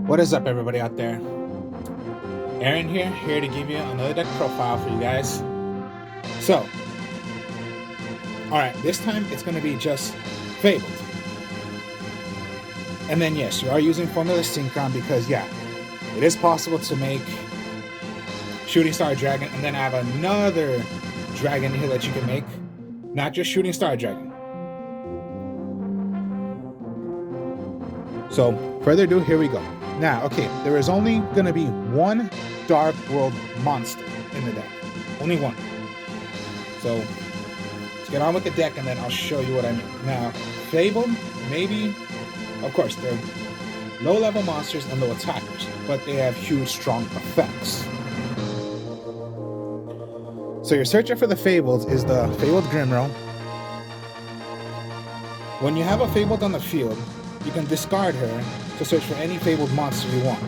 What is up, everybody out there? Aaron here to give you another deck profile for you guys. So, alright, this time it's going to be just Fabled. And then yes, you are using Formula Synchron because yeah, it is possible to make Shooting Star Dragon and then have another dragon here that you can make. Not just Shooting Star Dragon. So, further ado, here we go. Now, okay, there is only going to be one Dark World monster in the deck. Only one. So, let's get on with the deck and then I'll show you what I mean. Now, Fabled, maybe, of course, they're low-level monsters and low attackers, but they have huge, strong effects. So your searcher for the Fabled is the Fabled Grimro. When you have a Fabled on the field, you can discard her to search for any Fabled monster you want,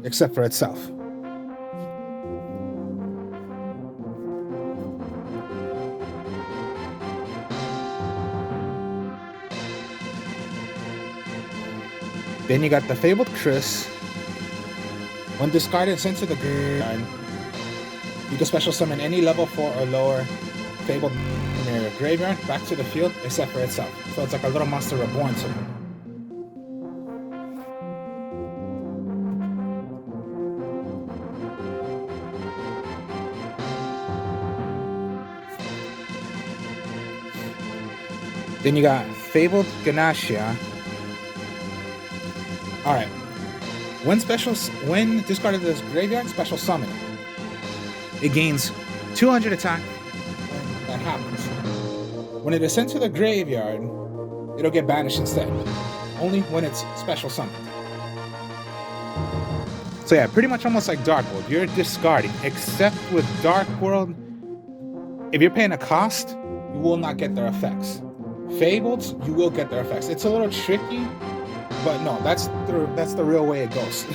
except for itself. Then you got the Fabled Chris. When discarded and sent to the graveyard, you can special summon any level 4 or lower Fabled in your graveyard back to the field, except for itself. So it's like a little monster reborn to them. Then you got Fabled Ganashia. Alright. When discarded this graveyard, special summon it. It gains 200 attack when that happens. When it is sent to the graveyard, it'll get banished instead. Only when it's special summoned. So yeah, pretty much almost like Dark World. You're discarding, except with Dark World, if you're paying a cost, you will not get their effects. Fabled, you will get their effects. It's a little tricky, but no, that's the real way it goes.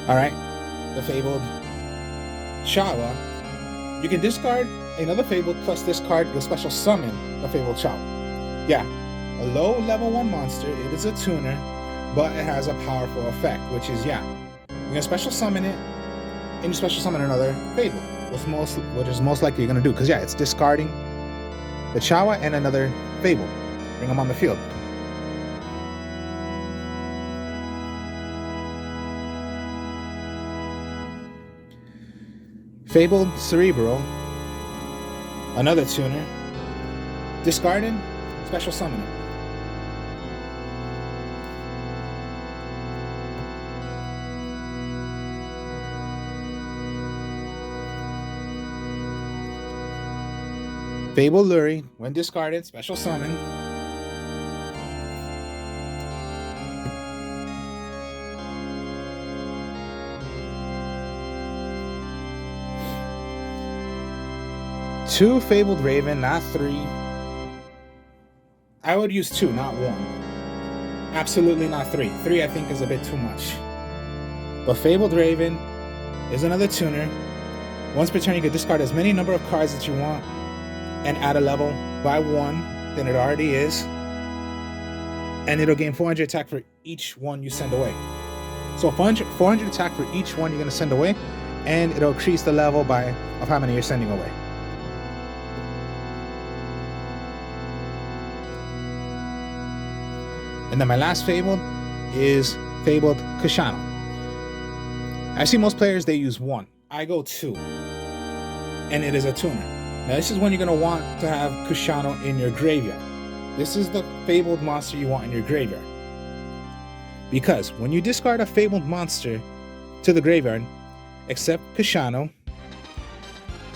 Alright, the Fabled Chawa. You can discard another Fabled plus discard your special summon the Fabled Chawa. Yeah, a low level 1 monster, it is a tuner, but it has a powerful effect, which is, yeah, you're going to special summon it, and you special summon another Fabled, which is most likely you're going to do, because yeah, it's discarding the Chawa and another Fabled. Bring them on the field. Fabled Cerebral, another tuner, discarded, special summon it. Fabled Luri, when discarded, special summon. Two Fabled Raven, not 3. I would use 2, not 1. Absolutely not 3. 3 I think is a bit too much. But Fabled Raven is another tuner. Once per turn, you can discard as many number of cards that you want and add a level by 1 than it already is. And it'll gain 400 attack for each one you send away. So 400 attack for each one you're going to send away, and it'll increase the level of how many you're sending away. And then my last Fabled is Fabled Kushano. I see most players, they use 1. I go 2. And it is a tuner. Now this is when you're going to want to have Kushano in your graveyard. This is the Fabled monster you want in your graveyard. Because when you discard a Fabled monster to the graveyard, except Kushano,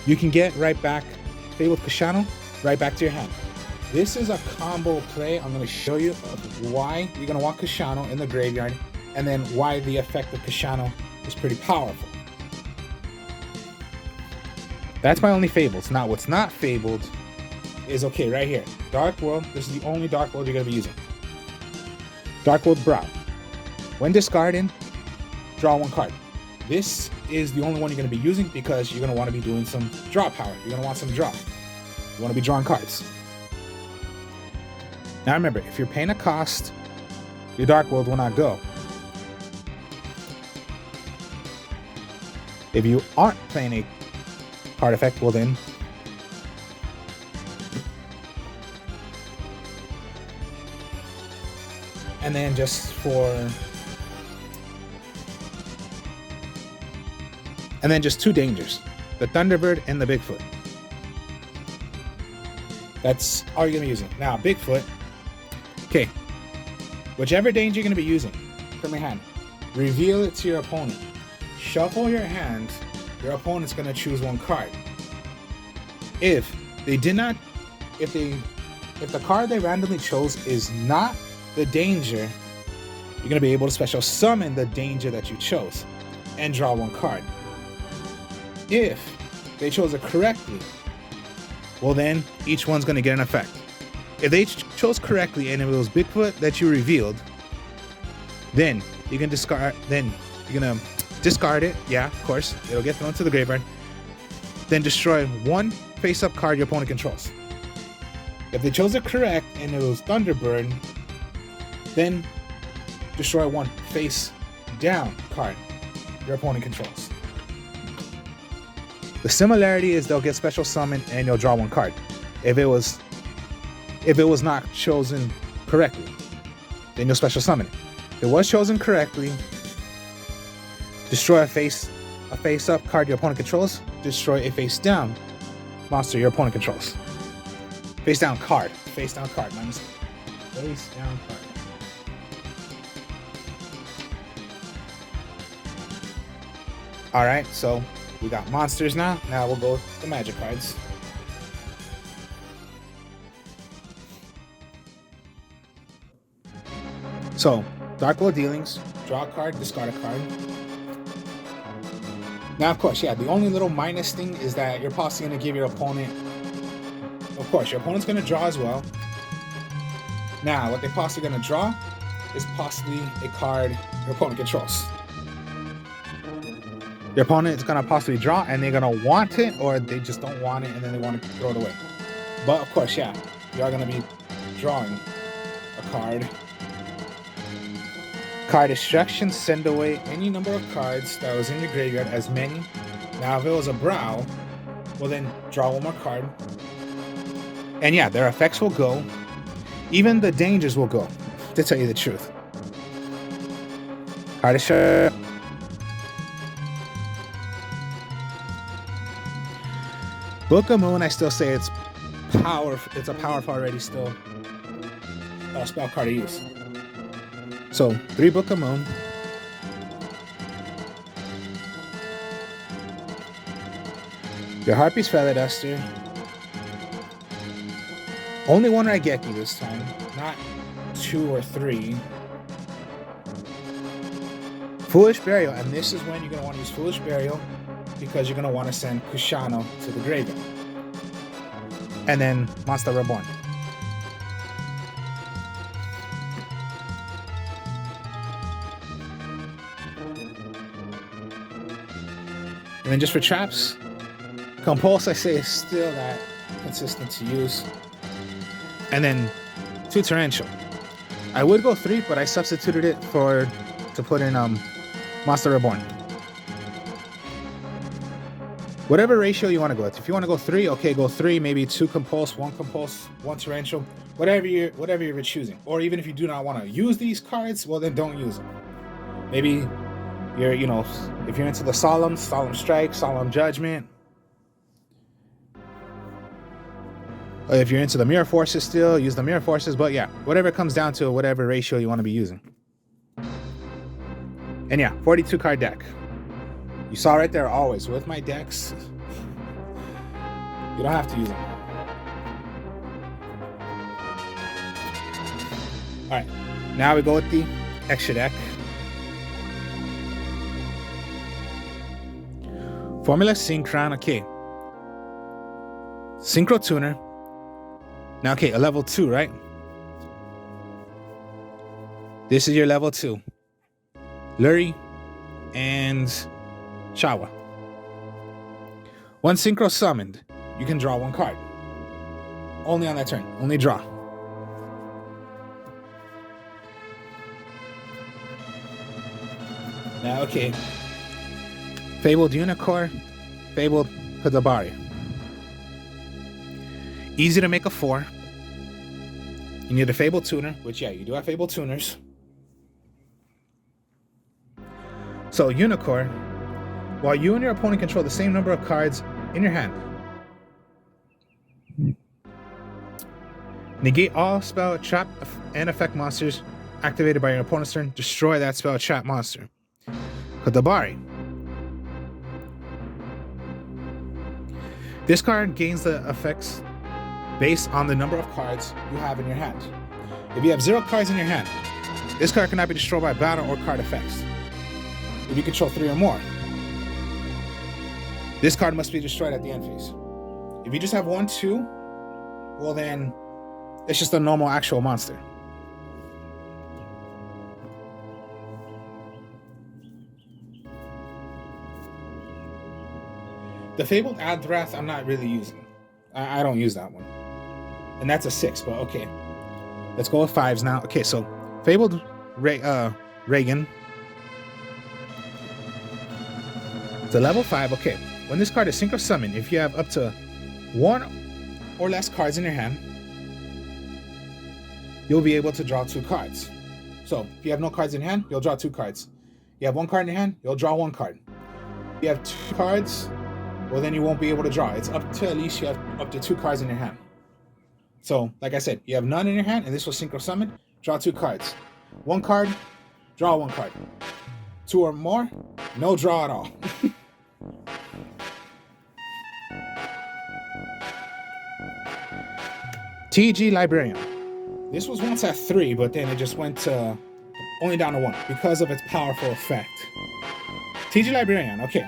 you can get right back Fabled Kushano right back to your hand. This is a combo play. I'm going to show you why you're going to want Kushano in the graveyard, and then why the effect of Kushano is pretty powerful. That's my only Fables. Now, what's not Fabled is, okay, right here. Dark World. This is the only Dark World you're going to be using. Dark World Brow. When discarding, draw 1 card. this is the only one you're going to be using because you're going to want to be doing some draw power. You're going to want some draw. You want to be drawing cards. Now remember, if you're paying a cost, your Dark World will not go. If you aren't playing a card effect, well then and then just two dangers, the Thunderbird and the Bigfoot. That's all you're gonna be using. Now Bigfoot, okay, whichever danger you're gonna be using from your hand, reveal it to your opponent. Shuffle your hand, your opponent's gonna choose one card. If the card they randomly chose is not the danger, you're gonna be able to special summon the danger that you chose and draw one card. If they chose it correctly, well then each one's gonna get an effect. If they chose correctly and it was Bigfoot that you revealed, then you can discard. Then you're gonna discard it. Yeah, of course, it'll get thrown to the graveyard. Then destroy one face-up card your opponent controls. If they chose it correct and it was Thunderbird, then destroy one face-down card your opponent controls. The similarity is they'll get special summon and you'll draw one card. If it was not chosen correctly, then you'll special summon it. If it was chosen correctly, destroy a face-up card your opponent controls. Destroy a face-down monster your opponent controls. Face-down card. Face-down card. My mistake. Face-down card. All right, so we got monsters now. Now we'll go with the magic cards. So, Dark World dealings, draw a card, discard a card. Now, of course, yeah, the only little minus thing is that you're possibly going to give your opponent, of course, your opponent's going to draw as well. Now, what they're possibly going to draw is possibly a card your opponent controls. Your opponent is going to possibly draw and they're going to want it, or they just don't want it and then they want to throw it away. But, of course, yeah, you are going to be drawing a card. Card destruction, send away any number of cards that was in your graveyard, as many. Now, if it was a brow, well then draw one more card. And yeah, their effects will go. Even the dangers will go, to tell you the truth. Card destruction. Book of Moon, I still say it's powerful. It's a powerful already still spell card to use. So, 3 Book of Moon. Your Harpy's Feather Duster. Only one Raigeki this time, not 2 or 3. Foolish Burial, and this is when you're going to want to use Foolish Burial because you're going to want to send Kushano to the graveyard. And then Monster Reborn. And then just for traps, Compulse, I say, is still that consistent to use. And then 2 Torrential. I would go 3, but I substituted it to put in Monster Reborn. Whatever ratio you want to go with. If you want to go 3, okay, go 3. Maybe 2 Compulse, 1 Torrential, whatever you're choosing. Or even if you do not want to use these cards, well then don't use them. Maybe if you're into the Solemn Strike, Solemn Judgment. Or if you're into the Mirror Forces still, use the Mirror Forces. But yeah, whatever it comes down to, whatever ratio you want to be using. And yeah, 42 card deck. You saw right there, always with my decks. You don't have to use them. Alright, now we go with the extra deck. Formula Synchron, okay. Synchro Tuner. Now, okay, a level 2, right? This is your level 2. Lurie and Shawa. Once synchro summoned, you can draw one card. Only on that turn. Only draw. Now, okay. Fabled Unicorn, Fabled Kadabari. Easy to make a 4. You need a Fabled Tuner, which, yeah, you do have Fabled Tuners. So, Unicorn, while you and your opponent control the same number of cards in your hand, negate all spell, trap, and effect monsters activated by your opponent's turn. Destroy that spell, trap monster. Kadabari. This card gains the effects based on the number of cards you have in your hand. If you have 0 cards in your hand, this card cannot be destroyed by battle or card effects. If you control 3 or more, this card must be destroyed at the end phase. If you just have 1, 2, well then, it's just a normal actual monster. The Fabled Adrath I'm not really using. I don't use that one. And that's a 6, but okay. Let's go with 5s now. Okay, so Fabled Reagan. It's a level 5. Okay, when this card is synchro summoned, if you have up to 1 or less cards in your hand, you'll be able to draw 2 cards. So if you have no cards in hand, you'll draw 2 cards. You have 1 card in your hand, you'll draw 1 card. If you have 2 cards, well then you won't be able to draw. It's up to at least you have up to 2 cards in your hand. So like I said, you have none in your hand and this was synchro summoned, draw 2 cards. 1 card, draw 1 card. 2 or more, no draw at all. TG Librarian. This was once at 3, but then it just went to only down to 1 because of its powerful effect. TG Librarian, okay.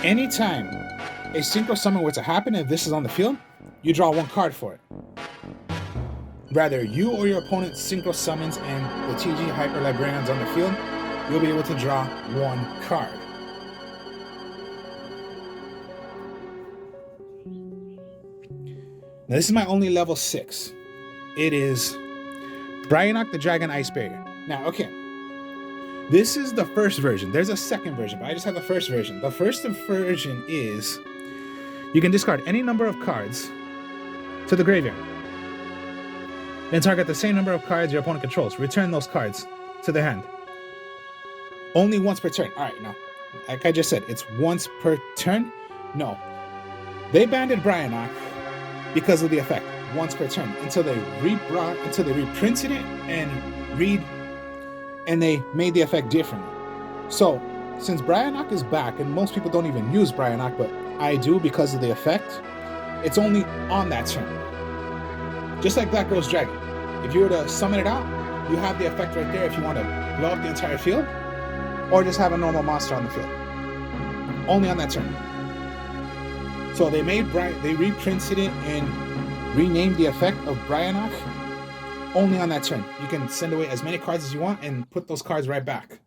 Anytime a synchro summon were to happen, if this is on the field, you draw 1 card for it. Rather, you or your opponent synchro summons and the TG Hyper Librarians on the field, you'll be able to draw 1 card. Now, this is my only level 6. It is Bryanok the Dragon Ice Barrier. Now, okay. This is the first version. There's a second version, but I just have the first version. The first version is you can discard any number of cards to the graveyard. Then target the same number of cards your opponent controls. Return those cards to their hand. Only once per turn. All right, now, like I just said, it's once per turn. No. They banned Bryanok because of the effect. Once per turn until they reprinted it and they made the effect differently. So since Bryanok is back, and most people don't even use Bryanok, but I do because of the effect, it's only on that turn. Just like Black Rose Dragon. If you were to summon it out, you have the effect right there if you want to blow up the entire field, or just have a normal monster on the field. Only on that turn. So they reprinted it and renamed the effect of Bryanok only on that turn. You can send away as many cards as you want and put those cards right back.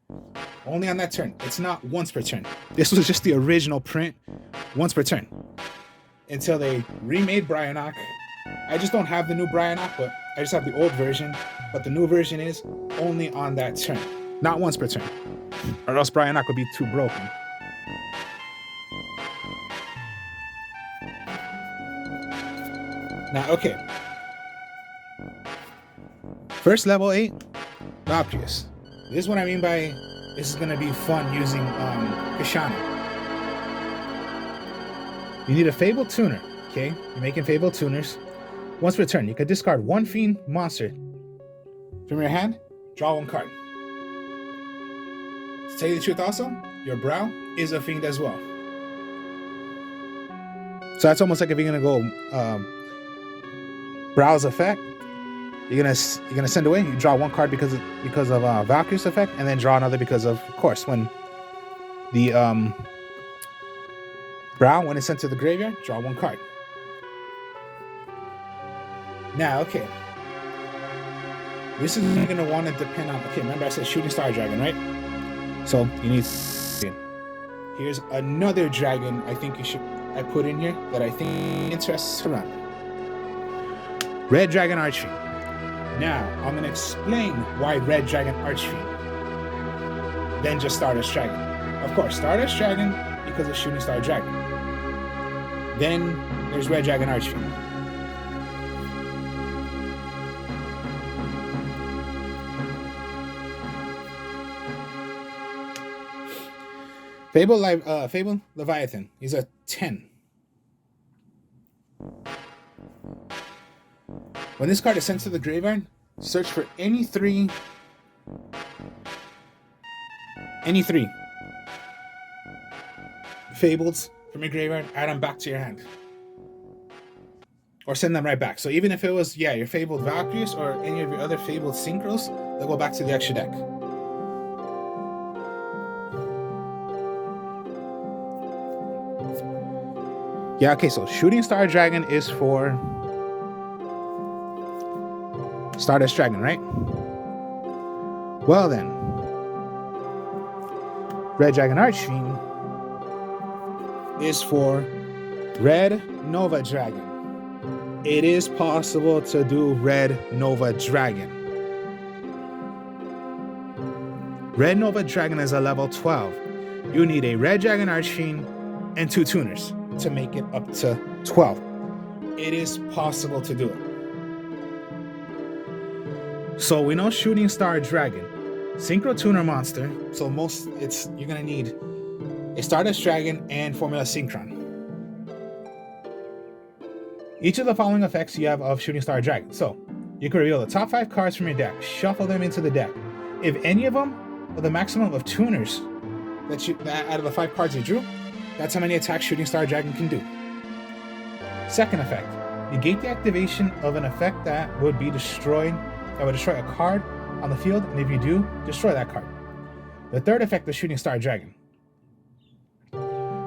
Only on that turn. It's not once per turn. This was just the original print, once per turn. Until they remade Bryanok. I just don't have the new Bryanok, but I just have the old version. But the new version is only on that turn. Not once per turn. Or else Bryanok would be too broken. Now, okay. First level 8, Valkyries. This is what I mean by this is going to be fun using Kashana. You need a Fabled Tuner, okay? You're making Fabled Tuners. Once per turn, you can discard 1 Fiend monster from your hand, draw 1 card. To tell you the truth also, your Brow is a Fiend as well. So that's almost like if you're going to go Brow's effect, you're gonna send away. You draw 1 card because of Valkyrie's effect, and then draw another because of course, when the Brow, when it's sent to the graveyard, draw 1 card. Now, okay, this is gonna want to depend on. Okay, remember I said Shooting Star Dragon, right? So you need here's another dragon I put in here that I think interests to run. Red Dragon Archfiend. Now, I'm going to explain why Red Dragon Archfiend. Then just Stardust Dragon. Of course, Stardust Dragon because of Shooting Star Dragon. Then there's Red Dragon Archfiend. Fabled Leviathan. He's a 10. When this card is sent to the graveyard, search for any three Fableds from your graveyard, add them back to your hand. Or send them right back. So even if it was, your Fabled Valkyries or any of your other Fabled Synchros, they'll go back to the extra deck. Yeah, okay, so Shooting Star Dragon is for Stardust Dragon, right? Well then, Red Dragon Archfiend is for Red Nova Dragon. It is possible to do Red Nova Dragon. Red Nova Dragon is a level 12. You need a Red Dragon Archfiend and 2 tuners to make it up to 12. It is possible to do it. So we know Shooting Star Dragon, Synchro Tuner monster. So you're gonna need a Stardust Dragon and Formula Synchron. Each of the following effects you have of Shooting Star Dragon. So you can reveal the top 5 cards from your deck, shuffle them into the deck. If any of them are the maximum of tuners that out of the 5 cards you drew, that's how many attacks Shooting Star Dragon can do. Second effect, negate the activation of an effect that would destroy a card on the field, and if you do, destroy that card. The third effect of Shooting Star Dragon.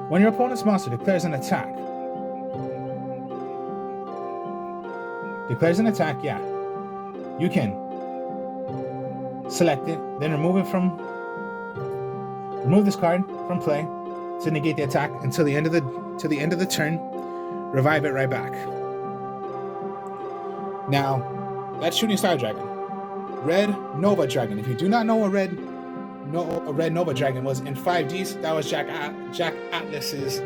When your opponent's monster declares an attack, you can select it, then remove this card from play to negate the attack until the end of the turn. Revive it right back. Now, that's Shooting Star Dragon. Red Nova Dragon. If you do not know what Red Nova Dragon was in 5Ds, that was Jack Atlas's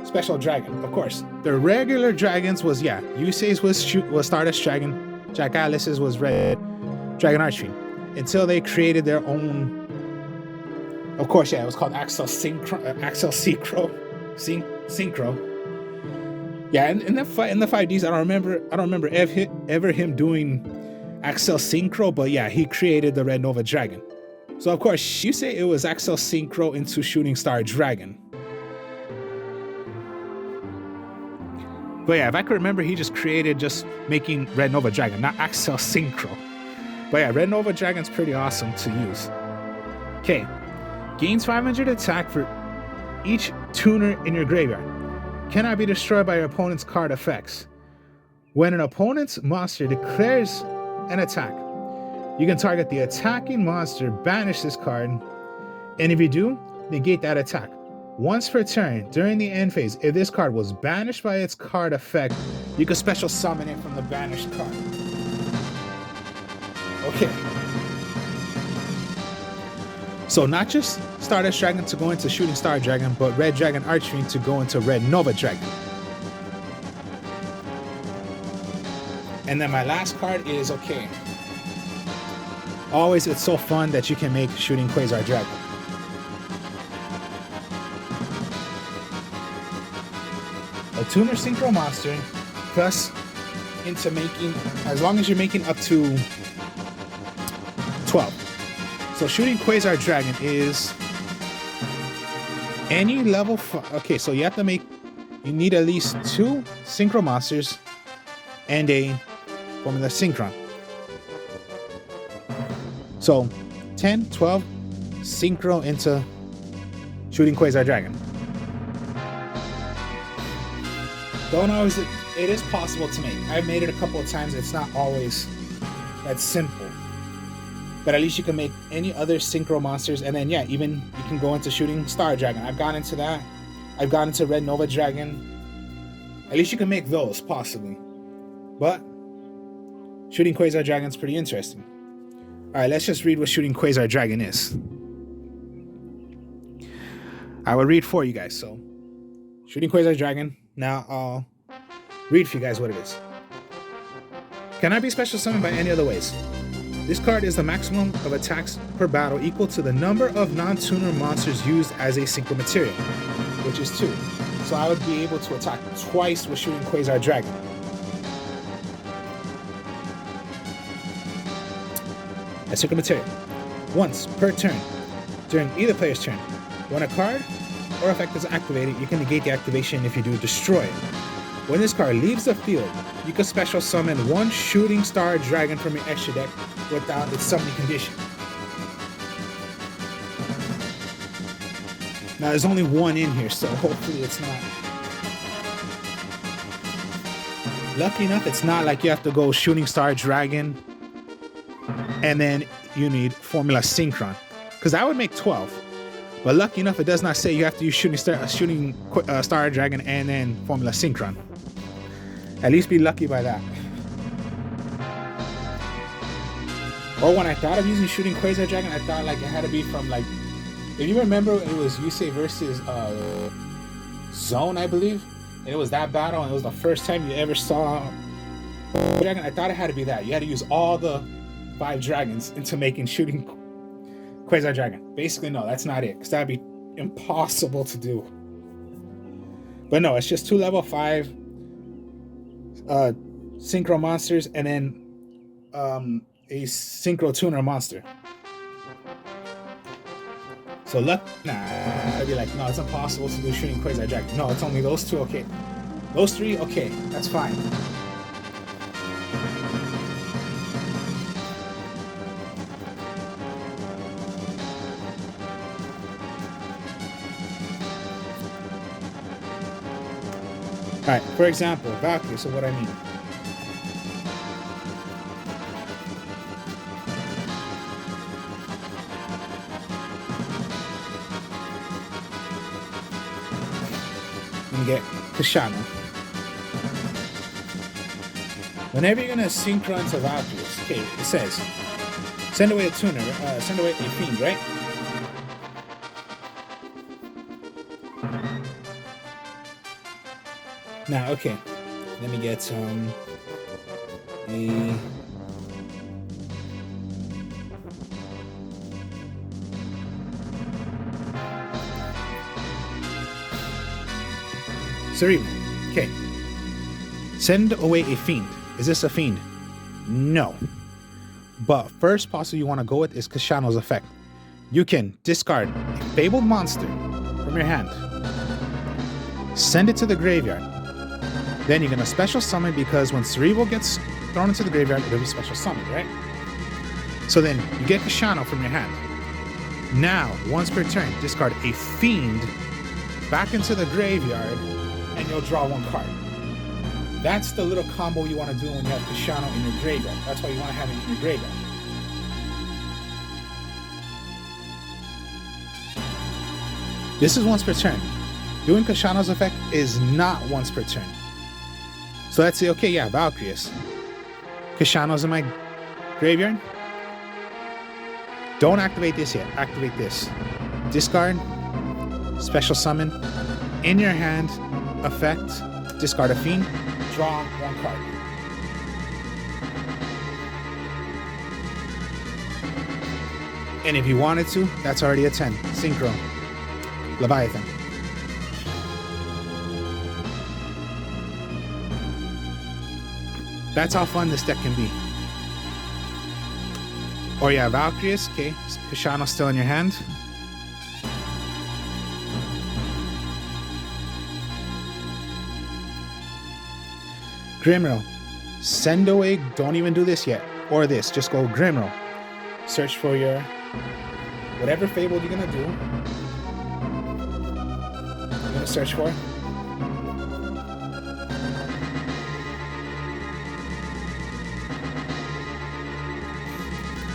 special dragon. Of course, the regular dragons was Yusei's was Stardust Dragon. Jack Atlas's was Red Dragon Archfiend. Until they created their own. Of course, it was called Axel Synchro. Yeah, in the 5Ds, I don't remember ever him doing Axel Synchro, but he created the Red Nova Dragon. So of course, you say it was Axel Synchro into Shooting Star Dragon. But if I could remember, he just making Red Nova Dragon, not Axel Synchro. But Red Nova Dragon's pretty awesome to use. Okay, gains 500 attack for each tuner in your graveyard. Cannot be destroyed by your opponent's card effects. When an opponent's monster declares an attack, you can target the attacking monster, banish this card, and if you do, negate that attack. Once per turn, during the end phase, if this card was banished by its card effect, you can special summon it from the banished card. Okay. So not just Stardust Dragon to go into Shooting Star Dragon, but Red Dragon Archfiend to go into Red Nova Dragon. And then my last card is always it's so fun that you can make Shooting Quasar Dragon. A tuner synchro monster plus into making, as long as you're making up to 12. So Shooting Quasar Dragon is any level 5. Okay, so you need at least 2 synchro monsters and a Formula Synchron. So 10, 12 synchro into Shooting Quasar Dragon. Don't always, it is possible to make. I've made it a couple of times. It's not always that simple. But at least you can make any other synchro monsters, and then yeah, even you can go into shooting Star Dragon. I've gone into that. I've gone into Red Nova Dragon. At least you can make those, possibly. But shooting Quasar Dragon is pretty interesting. Alright, let's just read what shooting Quasar Dragon is. I will read for you guys. So, shooting Quasar Dragon. Now I'll read for you guys what it is. Cannot be special summoned by any other ways. This card is the maximum of attacks per battle equal to the number of non-tuner monsters used as a synchro material, which is 2. So I would be able to attack twice with shooting Quasar Dragon. A synchro material. Once per turn, during either player's turn. When a card or effect is activated, you can negate the activation if you do destroy it. When this card leaves the field, you can special summon one shooting star dragon from your extra deck without its summoning condition. Now there's only one in here, so hopefully it's not. Lucky enough, it's not like you have to go shooting star dragon and then you need Formula Synchron, because that would make 12. But lucky enough, it does not say you have to use shooting star dragon and then Formula Synchron. At least be lucky by that. Or when I thought of using shooting Quasar Dragon, I thought like it had to be from like, if you remember, it was Yusei versus Zone, I believe. And it was that battle, and it was the first time you ever saw Dragon. I thought it had to be that. You had to use all the 5 dragons into making shooting Quasar Dragon. Basically, no, that's not it, because that'd be impossible to do. But no, it's just 2 level 5 synchro monsters, and then a synchro tuner monster. So I'd be like, no, it's impossible to do shooting Quasar Dragon. No, it's only those 2. Okay, those 3. Okay, that's fine. Alright, for example, Valkyrie, so what I mean. Let me get Kashana. Whenever you're gonna synchron to Valkyrie, okay, it says, send away a tuner, send away a fiend, right? Now, okay, let me get a Cerebral. Okay, send away a fiend. Is this a fiend? No. But first possible you want to go with is Kashano's effect. You can discard a Fabled monster from your hand, send it to the graveyard. Then you're going to special summon, because when Cerebral gets thrown into the graveyard, it'll be special summoned, right? So then you get Kashano from your hand. Now, once per turn, discard a fiend back into the graveyard, and you'll draw 1 card. That's the little combo you want to do when you have Kashano in your graveyard. That's why you want to have it in your graveyard. This is once per turn. Doing Kashano's effect is not once per turn. So let's say, okay, yeah, Valkyries. Kashano's in my graveyard. Don't activate this yet. Activate this. Discard. Special summon. In your hand. Effect. Discard a fiend. Draw 1 card. And if you wanted to, that's already a 10. Synchro. Leviathan. That's how fun this deck can be. Or yeah, Valkyries. Okay, Kashano's still in your hand. Grimro. Send away. Don't even do this yet. Or this. Just go Grimro. Search for your whatever Fabled you're gonna do. You're gonna search for.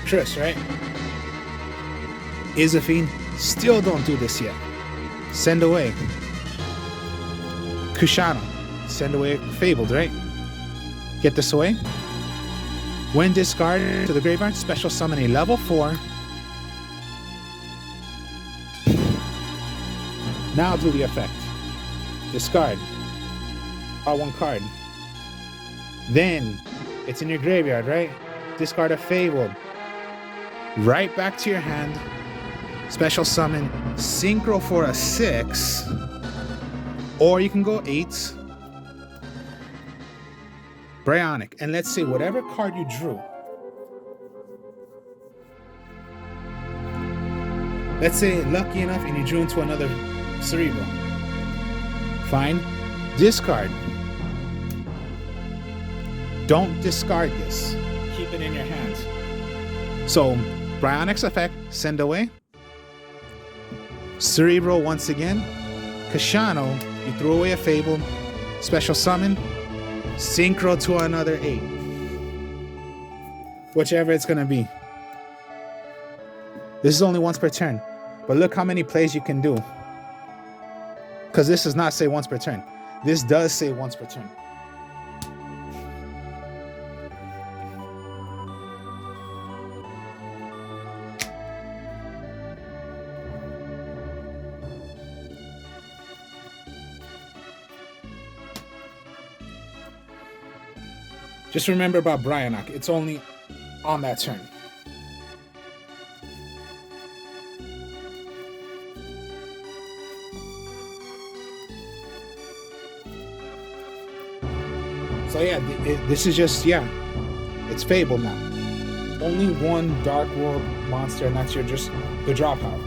Triss, right? Isophine, still don't do this yet. Send away. Kushana, send away Fabled, right? Get this away. When discarded to the graveyard, special summon a level 4. Now do the effect. Discard. Draw 1 card. Then, it's in your graveyard, right? Discard a Fabled. Right back to your hand. Special summon Synchro for a 6. Or you can go 8. Bryonic. And let's say whatever card you drew. Let's say lucky enough and you drew into another Cerebral. Fine. Discard. Don't discard this. Keep it in your hand. So, Bryonic's effect, send away. Cerebral once again. Kashano, you throw away a Fable. Special summon. Synchro to another 8. Whichever it's going to be. This is only once per turn. But look how many plays you can do. Because this does not say once per turn. This does say once per turn. Just remember about Bryonic. It's only on that turn. So yeah, this is just, it's Fable now. Only one Dark World monster, and that's your just the draw power.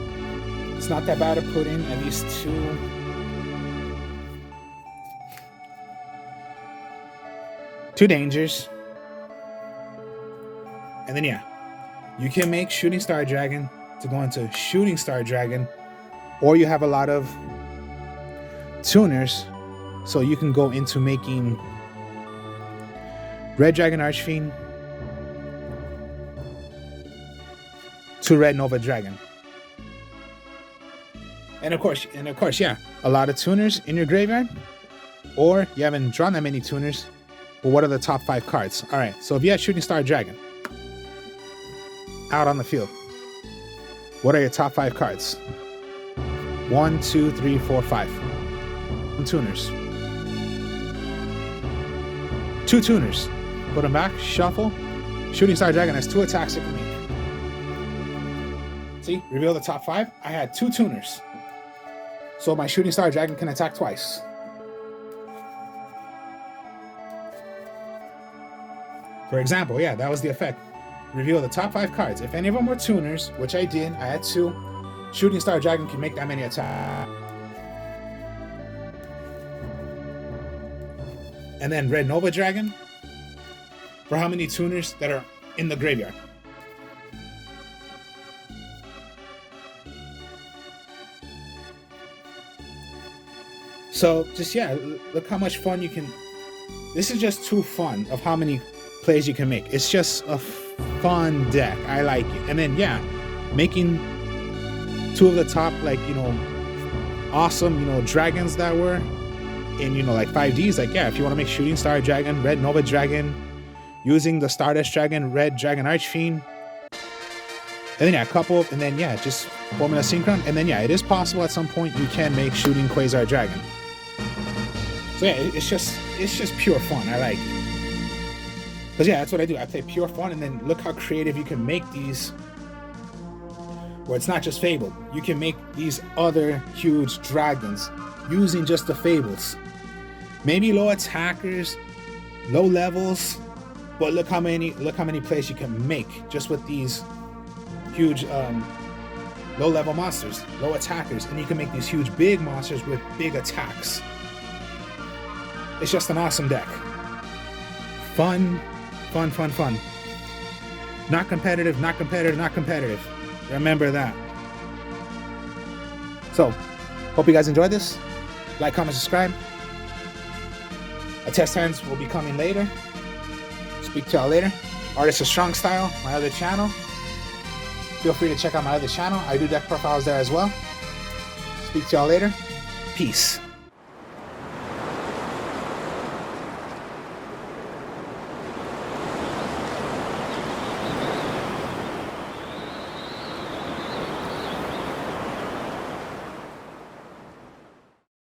It's not that bad to put in at least 2 dangers. And then you can make Shooting Star Dragon to go into Shooting Star Dragon, or you have a lot of tuners, so you can go into making Red Dragon Archfiend to Red Nova Dragon. And of course, a lot of tuners in your graveyard, or you haven't drawn that many tuners. But what are the top 5 cards? All right, so if you had Shooting Star Dragon out on the field, what are your top 5 cards? 1, 2, 3, 4, 5. Tuners. 2 tuners. Put them back, shuffle. Shooting Star Dragon has 2 attacks it can make. See, reveal the top 5. I had 2 tuners. So my Shooting Star Dragon can attack twice. For example, that was the effect. Reveal the top 5 cards. If any of them were tuners, which I did, I had 2. Shooting Star Dragon can make that many attacks. And then Red Nova Dragon, for how many tuners that are in the graveyard. So just look how much fun you can. This is just too fun of how many plays you can make. It's just a fun deck. I like it. And then making 2 of the top awesome dragons that were in like 5Ds. If you want to make Shooting Star Dragon, Red Nova Dragon, using the Stardust Dragon, Red Dragon Archfiend, and then a couple, and then just forming a Synchron, and then it is possible at some point you can make Shooting Quasar Dragon. So it's just pure fun. I like it. Because that's what I do. I play pure fun, and then look how creative you can make these. Where it's not just Fabled. You can make these other huge dragons using just the Fables. Maybe low attackers, low levels, but look how many plays you can make just with these huge low level monsters, low attackers, and you can make these huge big monsters with big attacks. It's just an awesome deck. Fun. Not competitive. Remember that. So, hope you guys enjoyed this. Like, comment, subscribe. A test hands will be coming later. Speak to y'all later. Artist of Strongstyle, my other channel. feel free to check out my other channel. I do deck profiles there as well. Speak to y'all later. Peace.